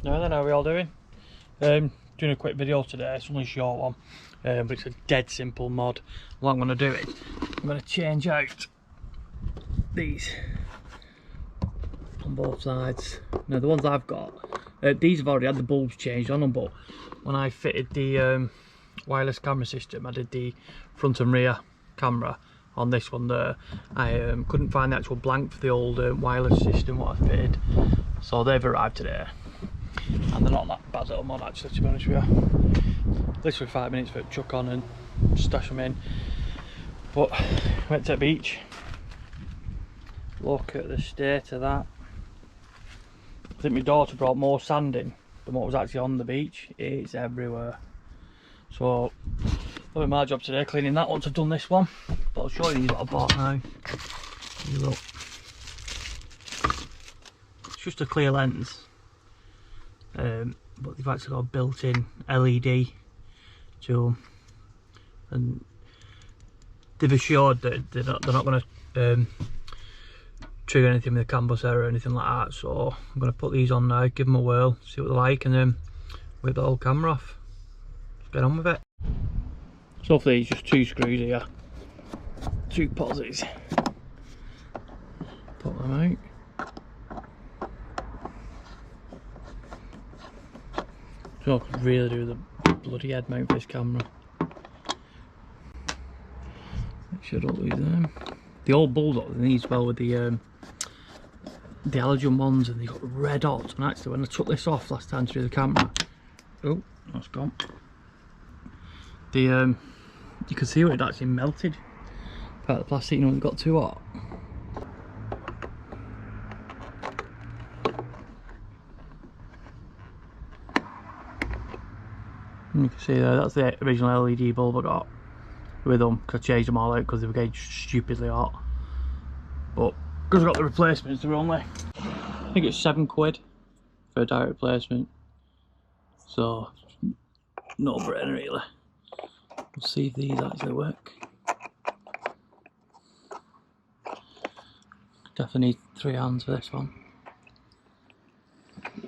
Now then, how are we all doing? Doing a quick video today. It's only a short one, but it's a dead simple mod. What I'm going to do is I'm going to change out these on both sides. Now the ones I've got, these have already had the bulbs changed on them, but when I fitted the wireless camera system, I did the front and rear camera on this one there. I couldn't find the actual blank for the old wireless system what I fitted, so they've arrived today. And they're not that bad little mod actually, to be honest with you. Literally 5 minutes for it to chuck on and stash them in. But went to the beach. Look at the state of that. I think my daughter brought more sand in than what was actually on the beach. It's everywhere. So that'll be my job today, cleaning that once I've done this one. But I'll show you these what I bought now. Look. It's just a clear lens. But they've actually got a built-in LED to them, and they've assured that they're not going to trigger anything with the CAN bus error or anything like that. So I'm going to put these on now, give them a whirl, see what they're like, and then whip the whole camera off. Let's get on with it. So for these, just 2 screws here, 2 posits. Pop them out. So I could really do the bloody head mount for this camera. Make sure I don't lose them. The old Bulldog, they need well with the halogen ones, and they got red hot. And actually, when I took this off last time to do the camera, oh, that's gone. The you can see where it actually melted. Part of the plastic, you know, it got too hot. You can see there, that's the original LED bulb I got with them, because I changed them all out because they were getting stupidly hot. But because I got the replacements, they were only, I think it's £7 for a direct replacement. So, no brainer really. We'll see if these actually work. Definitely need 3 hands for this one.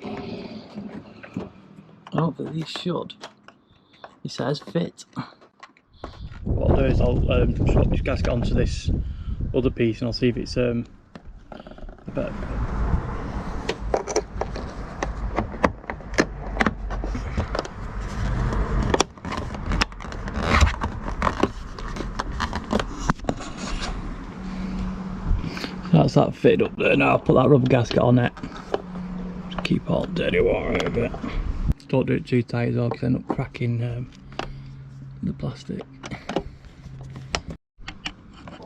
I don't think these should. It says fit. What I'll do is I'll swap this gasket onto this other piece, and I'll see if it's a better fit. That's that fitted up there. Now I'll put that rubber gasket on it. Just keep all dirty water out of it. Don't do it too tight as well, because I end up cracking the plastic.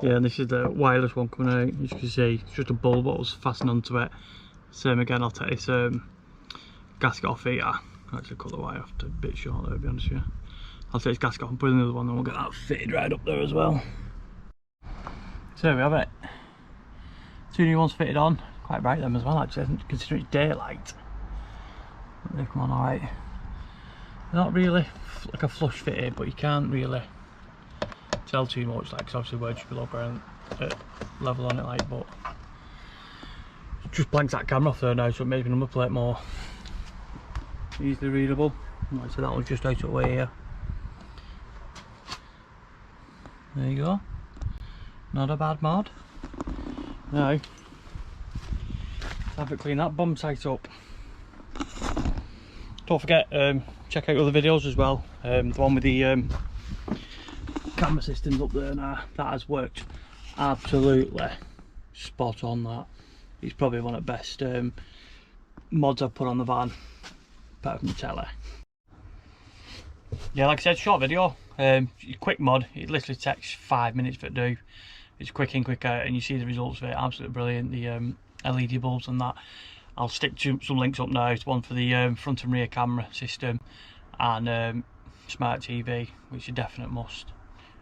Yeah, and this is the wireless one coming out. As you can see, it's just a bulb that was fastened onto it. Same again, I'll take this gasket off here. I'll actually cut the wire off to a bit short there, to be honest with you. I'll take this gasket off and put in the other one, and we'll get that fitted right up there as well. So there we have it. 2 new ones fitted on. Quite bright them as well actually, considering it's daylight. They've come on alright. They're not really like a flush fitted, but you can't really tell too much, like, cause obviously words should be low ground level on it, like, but it just blanks that camera off there now, so it makes my number plate more easily readable. Like I said, that one's just out of the way here. There you go. Not a bad mod. Now, let's have it clean that bum site up. Don't forget, check out other videos as well. The one with the camera systems up there now, that has worked absolutely spot on. That it's probably one of the best mods I've put on the van, apart from the telly. Yeah, like I said, short video, quick mod. It literally takes 5 minutes for it to do. It's quick in, quick out, and you see the results of it. Absolutely brilliant. The LED bulbs and that. I'll stick to some links up now. It's one for the front and rear camera system, and smart TV, which is a definite must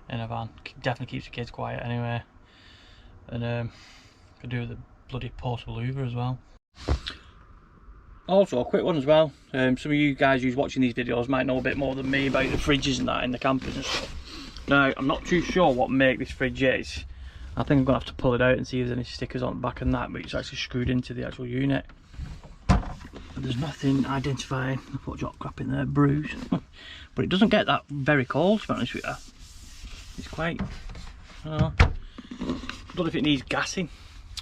in a van. Definitely keeps the kids quiet anyway. And could do with the bloody portable Hoover as well. Also, a quick one as well. Some of you guys who's watching these videos might know a bit more than me about the fridges and that in the campers and stuff. Now, I'm not too sure what make this fridge is. I think I'm going to have to pull it out and see if there's any stickers on the back and that, but it's actually screwed into the actual unit. there's nothing identifying. I put hot crap in there, bruise. But it doesn't get that very cold, to be honest with you. It's quite, I don't know if it needs gassing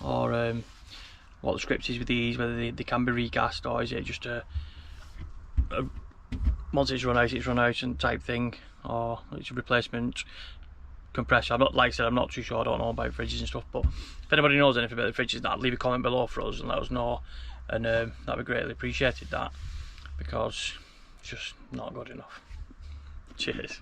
or what the script is with these, whether they can be regassed, or is it just a once it's run out and type thing, or it's a replacement compressor. I'm not, like I said, I'm not too sure. I don't know about fridges and stuff, but if anybody knows anything about the fridges, leave a comment below for us and let us know, and that'd be greatly appreciated, that, because it's just not good enough. Cheers.